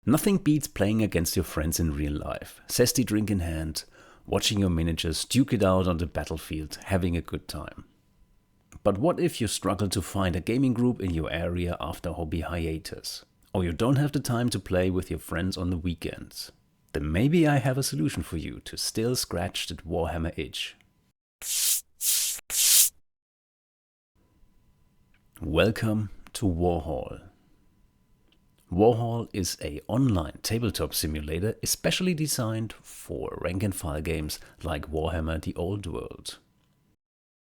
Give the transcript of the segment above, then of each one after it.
Nothing beats playing against your friends in real life, zesty drink in hand, watching your miniatures duke it out on the battlefield, having a good time. But what if you struggle to find a gaming group in your area after hobby hiatus? Or you don't have the time to play with your friends on the weekends? Then maybe I have a solution for you to still scratch that Warhammer itch. Welcome to Warhall. Warhall is an online tabletop simulator especially designed for rank and file games like Warhammer The Old World.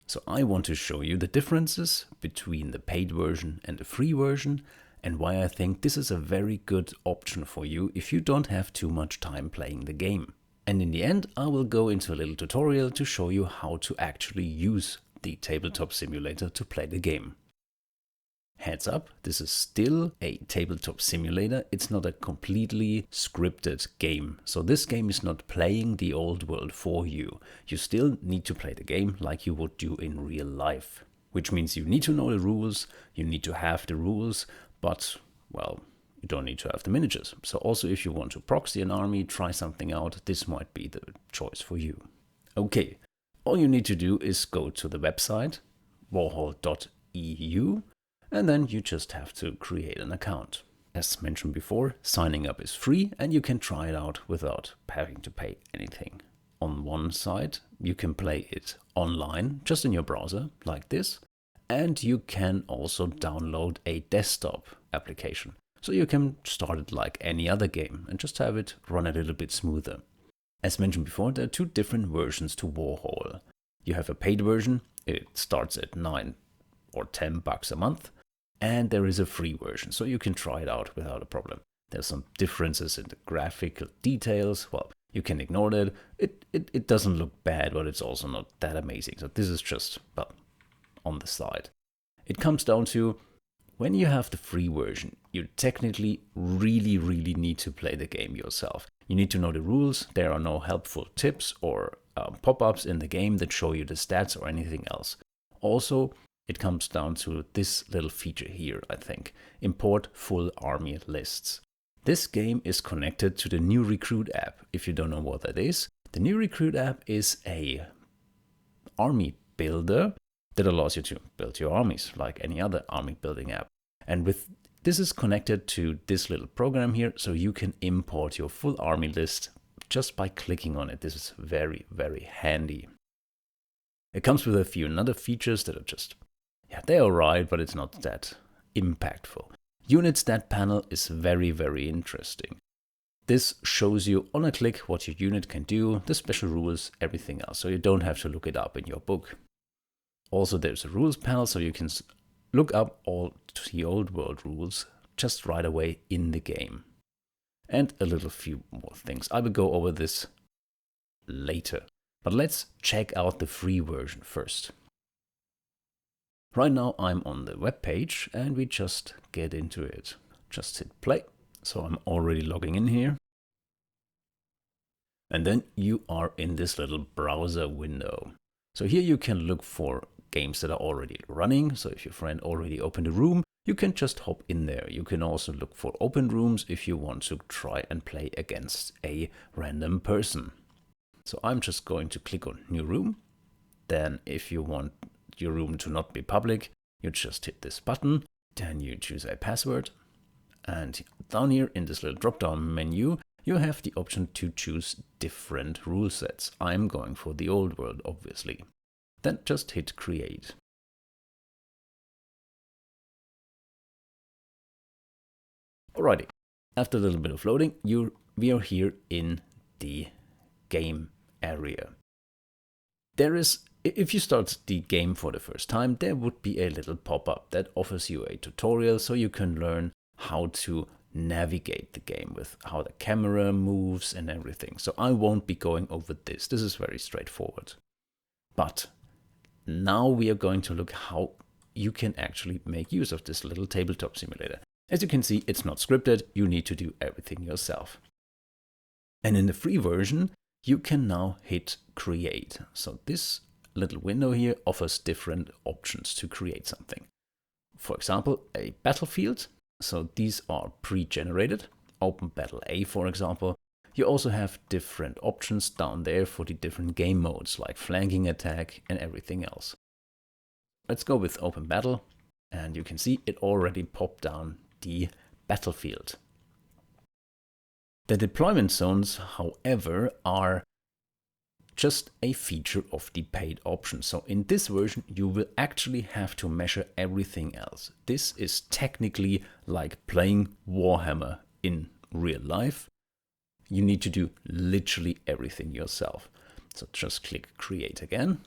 So I want to show you the differences between the paid version and the free version and why I think this is a very good option for you if you don't have too much time playing the game. And in the end I will go into a little tutorial to show you how to actually use the tabletop simulator to play the game. Heads up, this is still a tabletop simulator, it's not a completely scripted game. So this game is not playing the old world for you. You still need to play the game like you would do in real life. Which means you need to know the rules, you need to have the rules, but, well, you don't need to have the miniatures. So also if you want to proxy an army, try something out, this might be the choice for you. Okay, all you need to do is go to the website, warhall.eu. And then you just have to create an account. As mentioned before, signing up is free and you can try it out without having to pay anything. On one side, you can play it online, just in your browser, like this. And you can also download a desktop application. So you can start it like any other game and just have it run a little bit smoother. As mentioned before, there are two different versions to Warhall. You have a paid version, it starts at $9 or $10 a month. And there is a free version, so you can try it out without a problem. There's some differences in the graphical details. Well, you can ignore that. It doesn't look bad, but it's also not that amazing. So this is just, well, on the side. It comes down to, when you have the free version, you technically really need to play the game yourself. You need to know the rules. There are no helpful tips or pop-ups in the game that show you the stats or anything else. Also, it comes down to this little feature here, I think. Import full army lists. This game is connected to the New Recruit app. If you don't know what that is, the New Recruit app is a army builder that allows you to build your armies like any other army building app. And this is connected to this little program here, so you can import your full army list just by clicking on it. This is very handy. It comes with a few other features that are just, yeah, they're alright, but it's not that impactful. Unit stat panel is very interesting. This shows you on a click what your unit can do, the special rules, everything else, so you don't have to look it up in your book. Also, there's a rules panel, so you can look up all the old world rules just right away in the game. And a little few more things. I will go over this later. But let's check out the free version first. Right now I'm on the web page and we just get into it. Just hit play. So I'm already logging in here. And then you are in this little browser window. So here you can look for games that are already running. So if your friend already opened a room, you can just hop in there. You can also look for open rooms if you want to try and play against a random person. So I'm just going to click on new room. Then if you want your room to not be public, you just hit this button, then you choose a password, and down here in this little drop down menu you have the option to choose different rule sets. I'm going for the old world, obviously. Then just hit create. Alrighty, after a little bit of loading, we are here in the game area. If you start the game for the first time, there would be a little pop-up that offers you a tutorial so you can learn how to navigate the game with how the camera moves and everything. So I won't be going over this. This is very straightforward. But now we are going to look how you can actually make use of this little tabletop simulator. As you can see, it's not scripted. You need to do everything yourself. And in the free version, you can now hit create. So this little window here offers different options to create something. For example, a battlefield. So these are pre-generated. Open Battle A, for example, you also have different options down there for the different game modes, like flanking attack and everything else. Let's go with Open Battle, and you can see it already popped down the battlefield. The deployment zones, however, are just a feature of the paid option. So in this version, you will actually have to measure everything else. This is technically like playing Warhammer in real life. You need to do literally everything yourself. So just click Create again,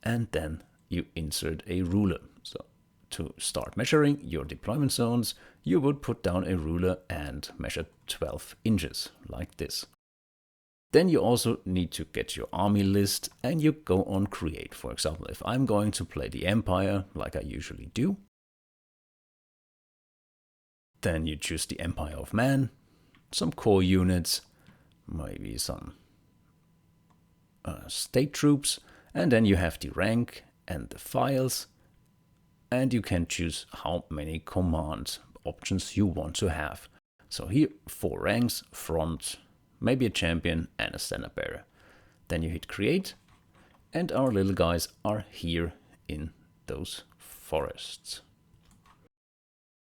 and then you insert a ruler. So to start measuring your deployment zones, you would put down a ruler and measure 12 inches, like this. Then you also need to get your army list, and you go on Create. For example, if I'm going to play the Empire, like I usually do, then you choose the Empire of Man, some core units, maybe some state troops, and then you have the rank and the files, and you can choose how many command options you want to have. So here, 4 ranks, front, maybe a champion and a standard bearer. Then you hit Create, and our little guys are here in those forests.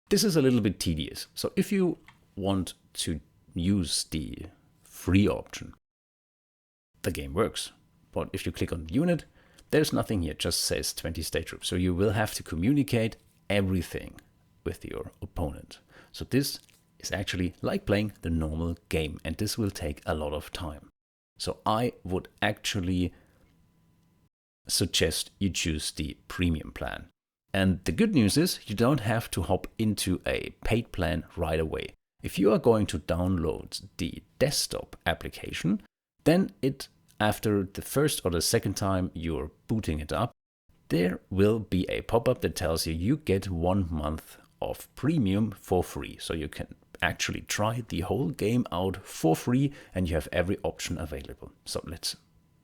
This is a little bit tedious. So if you want to use the free option, the game works. But if you click on the unit, there's nothing here, just says 20 state troops. So you will have to communicate everything with your opponent. So this is actually like playing the normal game, and this will take a lot of time. So I would actually suggest you choose the premium plan. And the good news is you don't have to hop into a paid plan right away. If you are going to download the desktop application, then after the first or the second time you're booting it up, there will be a pop-up that tells you get 1 month of premium for free. So you can actually try the whole game out for free, and you have every option available. So let's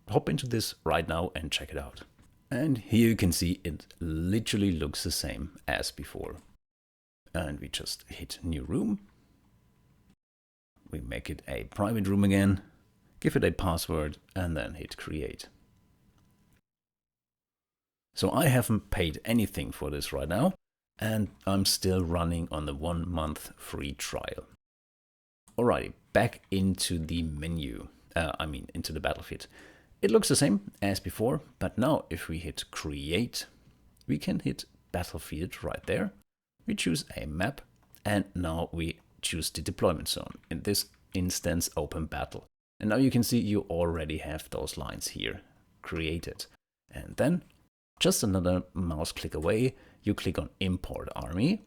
hop into this right now and check it out. And here you can see it literally looks the same as before. And we just hit New Room. We make it a private room again, give it a password, and then hit Create. So I haven't paid anything for this right now, and I'm still running on the 1 month free trial. Alrighty, back into the menu, into the battlefield. It looks the same as before, but now if we hit Create, we can hit Battlefield right there. We choose a map, and now we choose the deployment zone. In this instance, Open Battle. And now you can see you already have those lines here created. And then, just another mouse click away, you click on Import Army.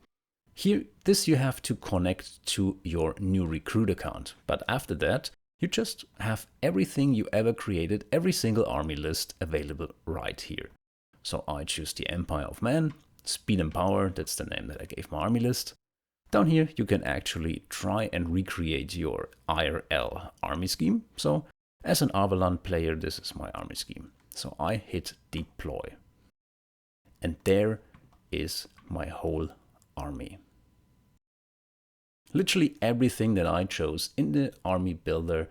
Here, this you have to connect to your new recruit account. But after that, you just have everything you ever created, every single army list available right here. So I choose the Empire of Man, Speed and Power, that's the name that I gave my army list. Down here, you can actually try and recreate your IRL army scheme. So as an Avalon player, this is my army scheme. So I hit Deploy. And there is my whole army. Literally everything that I chose in the army builder,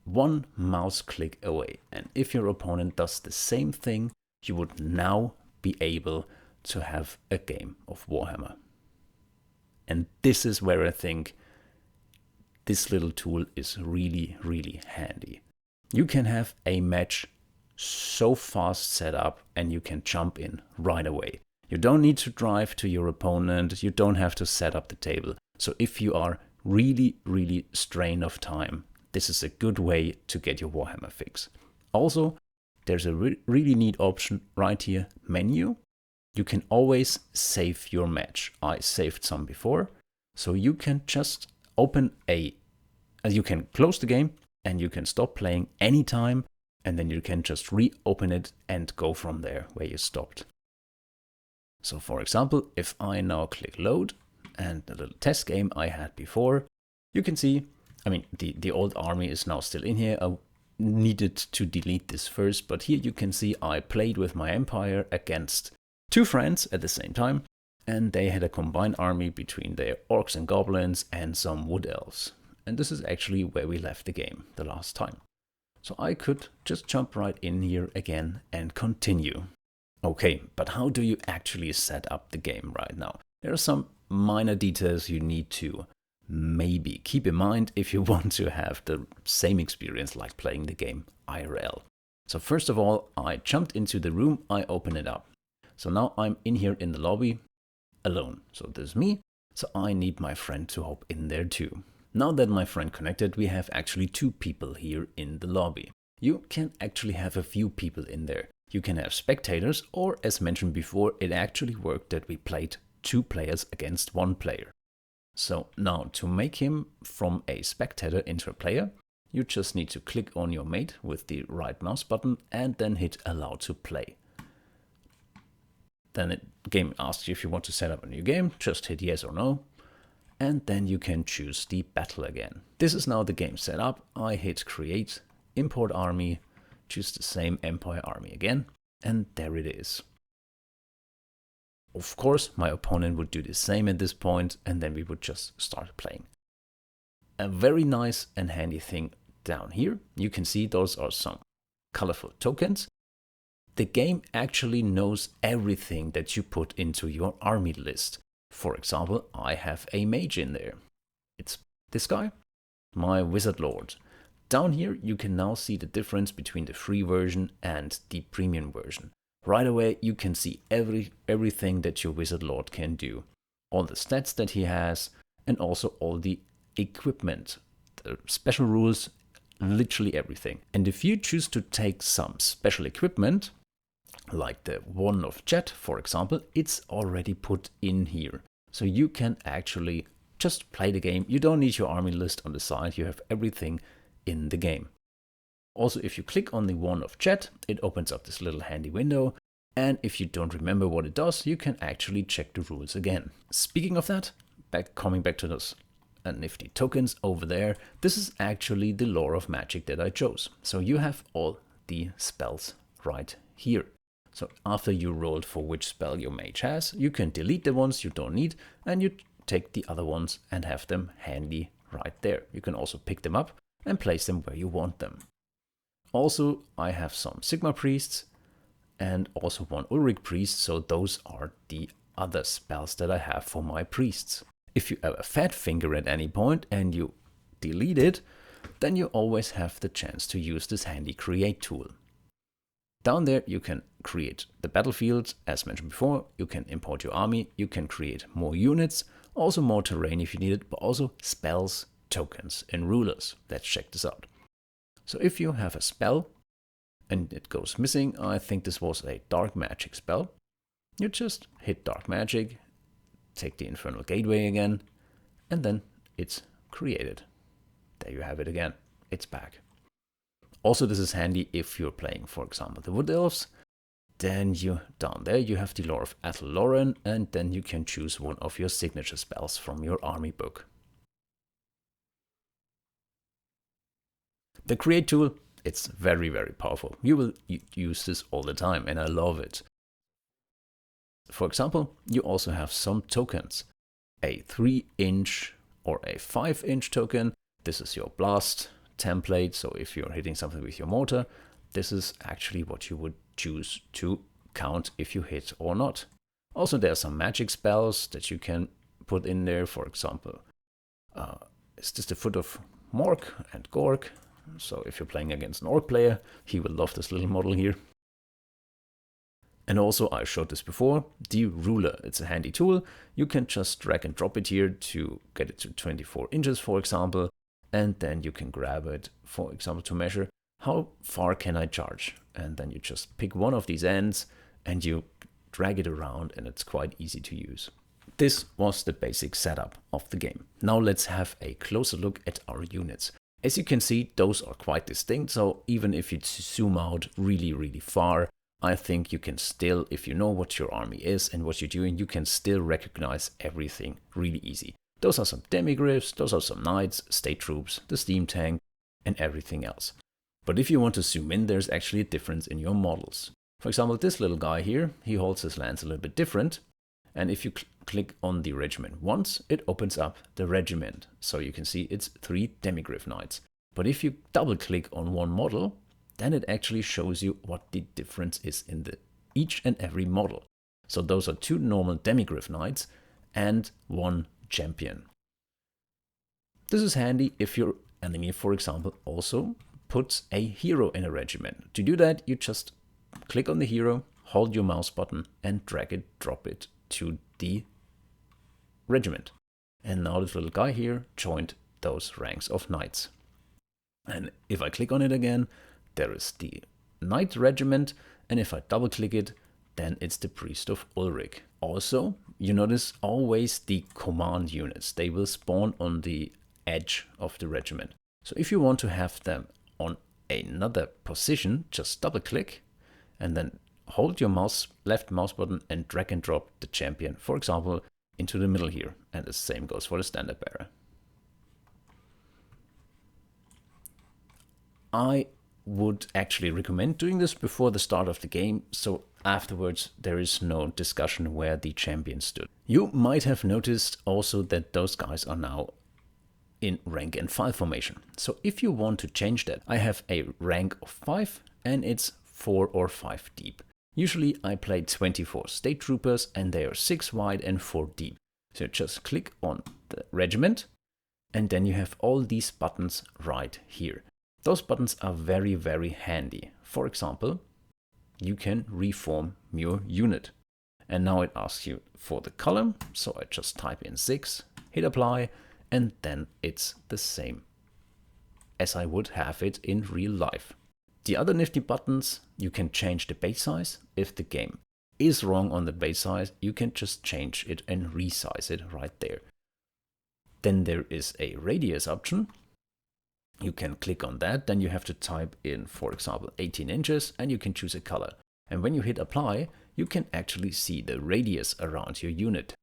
1 mouse click away. And if your opponent does the same thing, you would now be able to have a game of Warhammer. And this is where I think this little tool is really, really handy. You can have a match so fast set up, and you can jump in right away. You don't need to drive to your opponent. You don't have to set up the table. So if you are really, really strained of time, this is a good way to get your Warhammer fix. Also, there's a really neat option right here, menu. You can always save your match. I saved some before. So you can just you can close the game and you can stop playing anytime, and then you can just reopen it and go from there where you stopped. So for example, if I now click load, and the little test game I had before, you can see, the old army is now still in here. I needed to delete this first, but here you can see I played with my empire against 2 friends at the same time. and they had a combined army between their orcs and goblins and some wood elves. And this is actually where we left the game the last time. So I could just jump right in here again and continue. Okay, but how do you actually set up the game right now? There are some minor details you need to maybe keep in mind if you want to have the same experience like playing the game IRL. So first of all, I jumped into the room, I open it up. So now I'm in here in the lobby alone. So this is me, so I need my friend to hop in there too. Now that my friend connected, we have actually 2 people here in the lobby. You can actually have a few people in there. You can have spectators, or as mentioned before, it actually worked that we played 2 players against 1 player. So now to make him from a spectator into a player, you just need to click on your mate with the right mouse button and then hit allow to play. Then the game asks you if you want to set up a new game, just hit yes or no. And then you can choose the battle again. This is now the game set up. I hit create, import army, choose the same empire army again, and there it is. Of course, my opponent would do the same at this point, and then we would just start playing. A very nice and handy thing down here, you can see those are some colorful tokens. The game actually knows everything that you put into your army list. For example, I have a mage in there. It's this guy, my wizard lord. Down here you can now see the difference between the free version and the premium version. Right away you can see everything that your wizard lord can do. All the stats that he has and also all the equipment, the special rules, literally everything. And if you choose to take some special equipment, like the one of jet, for example, it's already put in here. So you can actually just play the game. You don't need your army list on the side. You have everything in the game. Also, if you click on the one of jet, it opens up this little handy window. And if you don't remember what it does, you can actually check the rules again. Speaking of that, coming back to those nifty tokens over there, this is actually the lore of magic that I chose. So you have all the spells right here. So after you rolled for which spell your mage has, you can delete the ones you don't need and you take the other ones and have them handy right there. You can also pick them up and place them where you want them. Also, I have some Sigma priests and also 1 Ulrich priest, so those are the other spells that I have for my priests. If you have a fat finger at any point and you delete it, then you always have the chance to use this handy create tool. Down there you can create the battlefield, as mentioned before, you can import your army, you can create more units, also more terrain if you need it, but also spells, tokens and rulers. Let's check this out. So if you have a spell and it goes missing, I think this was a dark magic spell, you just hit dark magic, take the infernal gateway again, and then it's created. There you have it again, it's back. Also, this is handy if you're playing, for example, the Wood Elves. Then down there you have the Lore of Athelloren, and then you can choose one of your signature spells from your army book. The Create tool, it's very, very powerful. You will use this all the time, and I love it. For example, you also have some tokens. A 3-inch or a 5-inch token. This is your blast template, so if you're hitting something with your mortar, this is actually what you would choose to count if you hit or not. Also, there are some magic spells that you can put in there. For example, is this the Foot of Mork and Gork? So if you're playing against an orc player, he will love this little model here. And also, I showed this before, the ruler. It's a handy tool. You can just drag and drop it here to get it to 24 inches, for example. And then you can grab it, for example, to measure how far can I charge. And then you just pick one of these ends and you drag it around, and it's quite easy to use. This was the basic setup of the game. Now let's have a closer look at our units. As you can see, those are quite distinct. So even if you zoom out really, really far, I think you can still, if you know what your army is and what you're doing, you can still recognize everything really easy. Those are some demigryphs, those are some knights, state troops, the steam tank, and everything else. But if you want to zoom in, there's actually a difference in your models. For example, this little guy here, he holds his lance a little bit different. And if you click on the regiment once, it opens up the regiment. So you can see it's 3 Demigryph Knights. But if you double click on one model, then it actually shows you what the difference is in each and every model. So those are 2 normal Demigryph Knights and 1 champion. This is handy if your enemy, for example, also puts a hero in a regiment. To do that, you just click on the hero, hold your mouse button and drag it, drop it to the regiment. And now this little guy here joined those ranks of knights. And if I click on it again, there is the knight regiment. And if I double click it, then it's the priest of Ulrich. Also, you notice always the command units. They will spawn on the edge of the regiment. So if you want to have them on another position, just double click and then hold your left mouse button and drag and drop the champion, for example, into the middle here. And the same goes for the standard bearer. I would actually recommend doing this before the start of the game, so afterwards there is no discussion where the champion stood. You might have noticed also that those guys are now in rank and file formation. So if you want to change that, I have a rank of 5 and it's 4 or 5 deep. Usually I play 24 state troopers and they are 6 wide and 4 deep. So just click on the regiment and then you have all these buttons right here. Those buttons are very, very handy. For example, you can reform your unit. And now it asks you for the column. So I just type in 6, hit apply, and then it's the same as I would have it in real life. The other nifty buttons, you can change the base size. If the game is wrong on the base size, you can just change it and resize it right there. Then there is a radius option. You can click on that, then you have to type in, for example, 18 inches and you can choose a color. And when you hit apply, you can actually see the radius around your unit.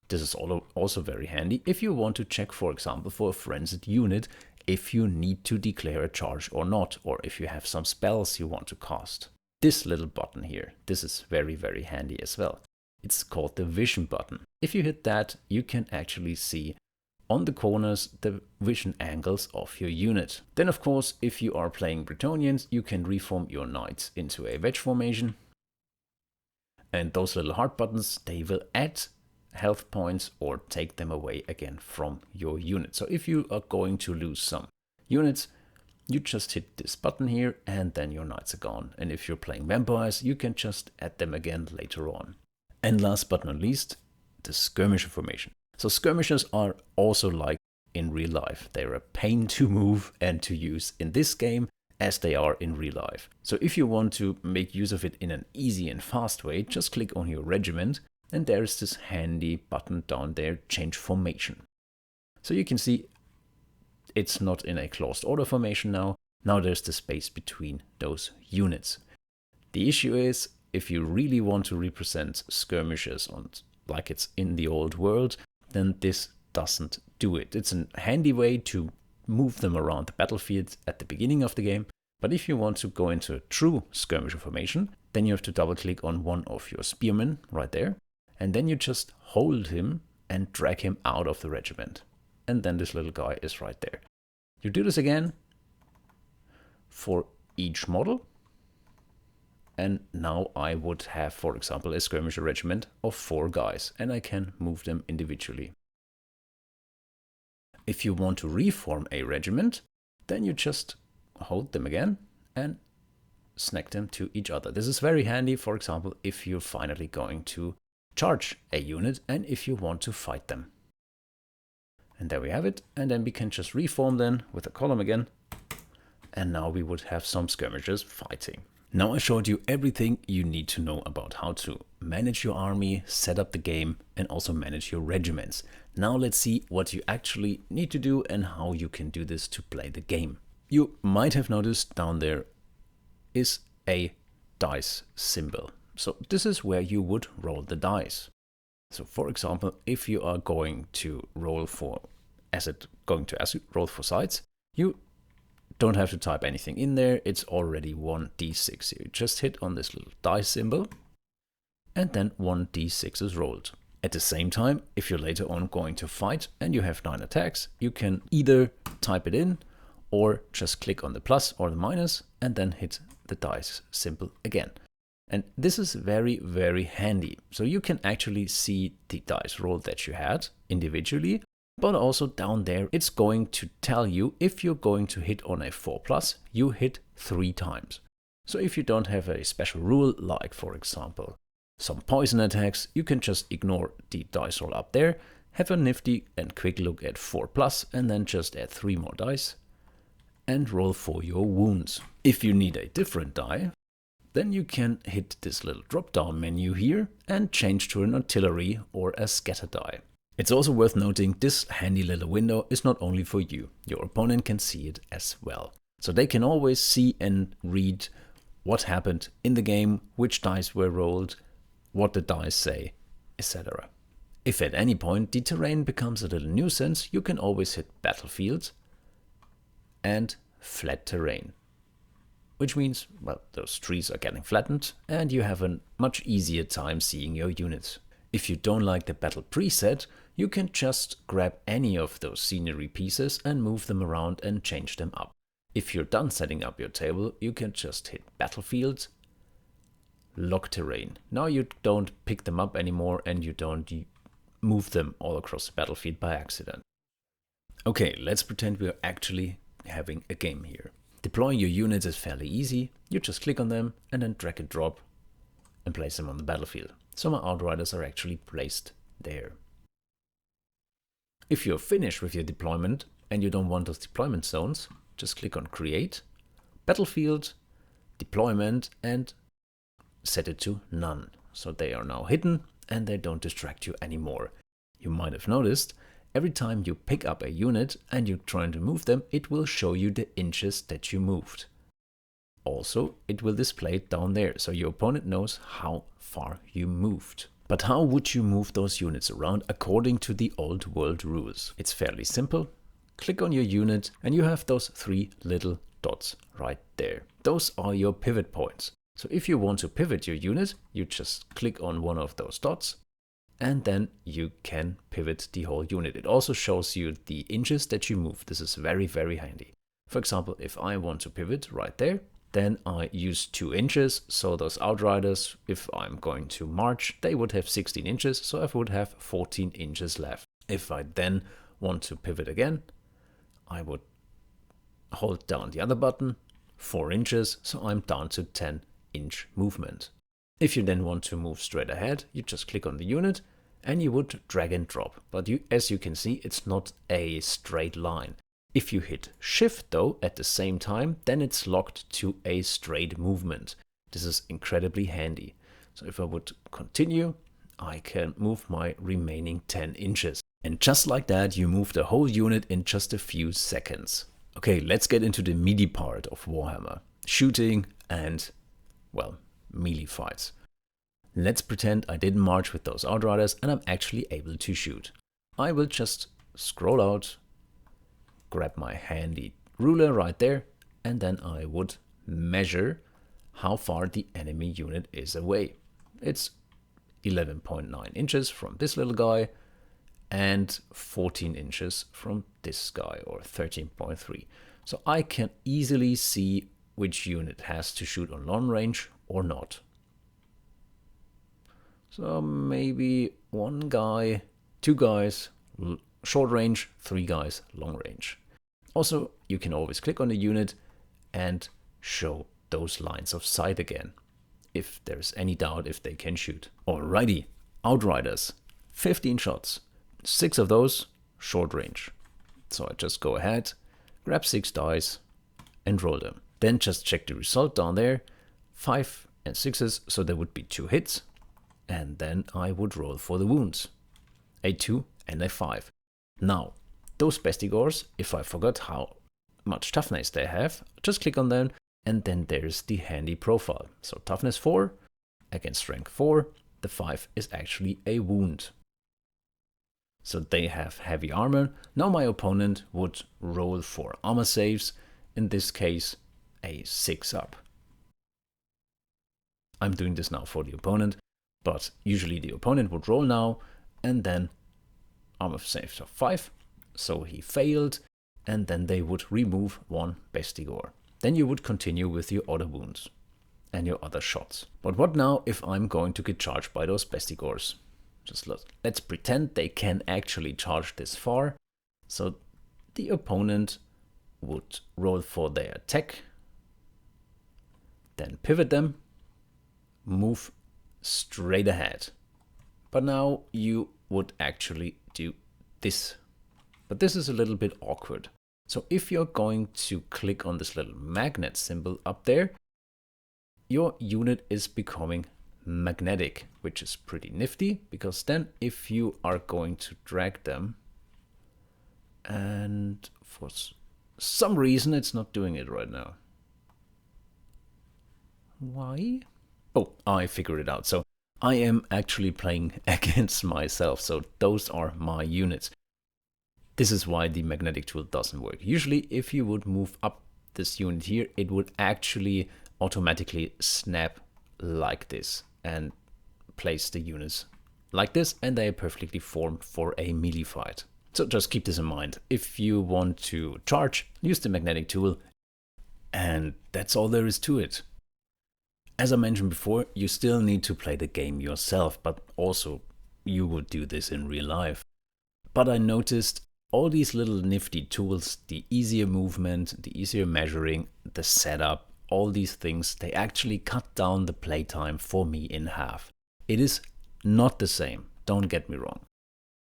This is also very handy if you want to check, for example, for a frenzied unit, if you need to declare a charge or not, or if you have some spells you want to cast. This little button here, this is very, very handy as well. It's called the vision button. If you hit that, you can actually see on the corners the vision angles of your unit. Then of course, if you are playing Bretonnians, you can reform your knights into a wedge formation. And those little heart buttons, they will add health points or take them away again from your unit. So if you are going to lose some units, you just hit this button here and then your knights are gone. And if you're playing vampires, you can just add them again later on. And last but not least, the skirmisher formation. So skirmishers are also like in real life. They're a pain to move and to use in this game as they are in real life. So if you want to make use of it in an easy and fast way, just click on your regiment and there's this handy button down there, change formation. So you can see it's not in a closed order formation now. Now there's the space between those units. The issue is if you really want to represent skirmishers like it's in the old world, then this doesn't do it. It's a handy way to move them around the battlefield at the beginning of the game. But if you want to go into a true skirmisher formation, then you have to double click on one of your spearmen right there. And then you just hold him and drag him out of the regiment. And then this little guy is right there. You do this again for each model. And now I would have, for example, a skirmisher regiment of 4 guys, and I can move them individually. If you want to reform a regiment, then you just hold them again and snag them to each other. This is very handy, for example, if you're finally going to charge a unit and if you want to fight them. And there we have it, and then we can just reform them with a column again, and now we would have some skirmishers fighting. Now I showed you everything you need to know about how to manage your army, set up the game, and also manage your regiments. Now let's see what you actually need to do and how you can do this to play the game. You might have noticed down there is a dice symbol. So this is where you would roll the dice. So for example, if you are going to roll for roll for sides, you don't have to type anything in there. It's already 1d6. You just hit on this little dice symbol and then 1d6 is rolled. At the same time, if you're later on going to fight and you have 9 attacks, you can either type it in or just click on the plus or the minus and then hit the dice symbol again. And this is very, very handy. So you can actually see the dice roll that you had individually, but also down there it's going to tell you if you're going to hit on a 4+, you hit 3 times. So if you don't have a special rule, like for example, some poison attacks, you can just ignore the dice roll up there, have a nifty and quick look at 4+, and then just add 3 more dice and roll for your wounds. If you need a different die, then you can hit this little drop down menu here and change to an artillery or a scatter die. It's also worth noting this handy little window is not only for you, your opponent can see it as well. So they can always see and read what happened in the game, which dice were rolled, what the dice say, etc. If at any point the terrain becomes a little nuisance, you can always hit battlefield and flat terrain. Which means, well, those trees are getting flattened and you have a much easier time seeing your units. If you don't like the battle preset, you can just grab any of those scenery pieces and move them around and change them up. If you're done setting up your table, you can just hit battlefield, lock terrain. Now you don't pick them up anymore and you don't move them all across the battlefield by accident. Okay, let's pretend we're actually having a game here. Deploying your units is fairly easy. You just click on them and then drag and drop and place them on the battlefield. So my outriders are actually placed there. If you're finished with your deployment and you don't want those deployment zones, just click on Create, Battlefield, Deployment, and set it to None. So they are now hidden and they don't distract you anymore. You might have noticed, every time you pick up a unit and you're trying to move them, it will show you the inches that you moved. Also, it will display it down there, so your opponent knows how far you moved. But how would you move those units around according to the old world rules? It's fairly simple. Click on your unit and you have those 3 little dots right there. Those are your pivot points. So if you want to pivot your unit, you just click on one of those dots and then you can pivot the whole unit. It also shows you the inches that you move. This is very, very handy. For example, if I want to pivot right there, then I use 2 inches. So those outriders, if I'm going to march, they would have 16 inches. So I would have 14 inches left. If I then want to pivot again, I would hold down the other button, 4 inches. So I'm down to 10-inch movement. If you then want to move straight ahead, you just click on the unit and you would drag and drop. But as you can see, it's not a straight line. If you hit Shift though at the same time, then it's locked to a straight movement. This is incredibly handy. So if I would continue, I can move my remaining 10 inches. And just like that, you move the whole unit in just a few seconds. Okay, let's get into the meaty part of Warhammer. Shooting and, well, melee fights. Let's pretend I didn't march with those outriders and I'm actually able to shoot. I will just scroll out, grab my handy ruler right there, and then I would measure how far the enemy unit is away. It's 11.9 inches from this little guy and 14 inches from this guy, or 13.3. So I can easily see which unit has to shoot on long range or not. So maybe 1 guy, 2 guys short range, 3 guys long range. Also, you can always click on the unit and show those lines of sight again, if there's any doubt if they can shoot. Alrighty, outriders, 15 shots, 6 of those short range. So I just go ahead, grab 6 dice and roll them. Then just check the result down there, 5 and 6s, so there would be 2 hits. And then I would roll for the wounds, a 2 and a 5. Now, those bestigors, if I forgot how much toughness they have, just click on them and then there's the handy profile. So toughness 4 against strength 4, the 5 is actually a wound. So they have heavy armor. Now my opponent would roll for armor saves, in this case a 6 up. I'm doing this now for the opponent, but usually the opponent would roll now and then armor saves of 5, so he failed, and then they would remove 1 bestigor. Then you would continue with your other wounds and your other shots. But what now if I'm going to get charged by those bestigors? Just let's pretend they can actually charge this far. So the opponent would roll for their attack, then pivot them, move straight ahead. But now you would actually do this. But this is a little bit awkward. So if you're going to click on this little magnet symbol up there, your unit is becoming magnetic, which is pretty nifty, because then if you are going to drag them, and for some reason it's not doing it right now. Why? Oh, I figured it out. So I am actually playing against myself, so those are my units. This is why the magnetic tool doesn't work. Usually if you would move up this unit here, it would actually automatically snap like this and place the units like this, and they are perfectly formed for a melee fight. So just keep this in mind. If you want to charge, use the magnetic tool, and that's all there is to it. As I mentioned before, you still need to play the game yourself, but also you would do this in real life. But I noticed all these little nifty tools, the easier movement, the easier measuring, the setup, all these things, they actually cut down the playtime for me in half. It is not the same, don't get me wrong.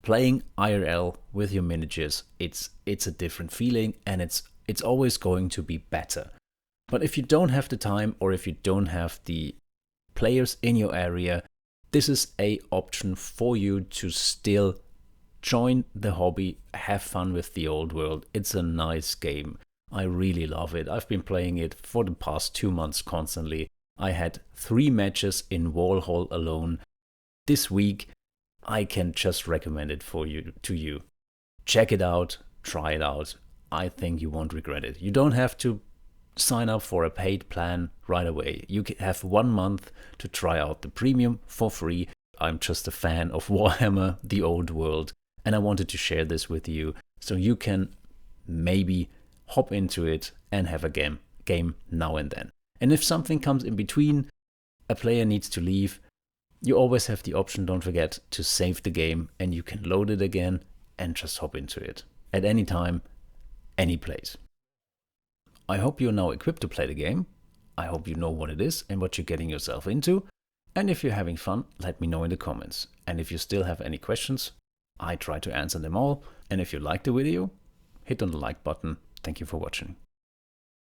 Playing IRL with your miniatures, it's a different feeling, and it's always going to be better. But if you don't have the time, or if you don't have the players in your area, this is an option for you to still join the hobby, have fun with the old world. It's a nice game. I really love it. I've been playing it for the past 2 months constantly. I had 3 matches in Warhall alone. This week, I can just recommend it to you. Check it out, try it out. I think you won't regret it. You don't have to sign up for a paid plan right away. You can have 1 month to try out the premium for free. I'm just a fan of Warhammer The Old World, and I wanted to share this with you so you can maybe hop into it and have a game now and then. And if something comes in between, a player needs to leave, you always have the option, don't forget, to save the game, and you can load it again and just hop into it at any time, any place. I hope you're now equipped to play the game. I hope you know what it is and what you're getting yourself into. And if you're having fun, let me know in the comments. And if you still have any questions, I try to answer them all. And if you liked the video, hit on the like button. Thank you for watching.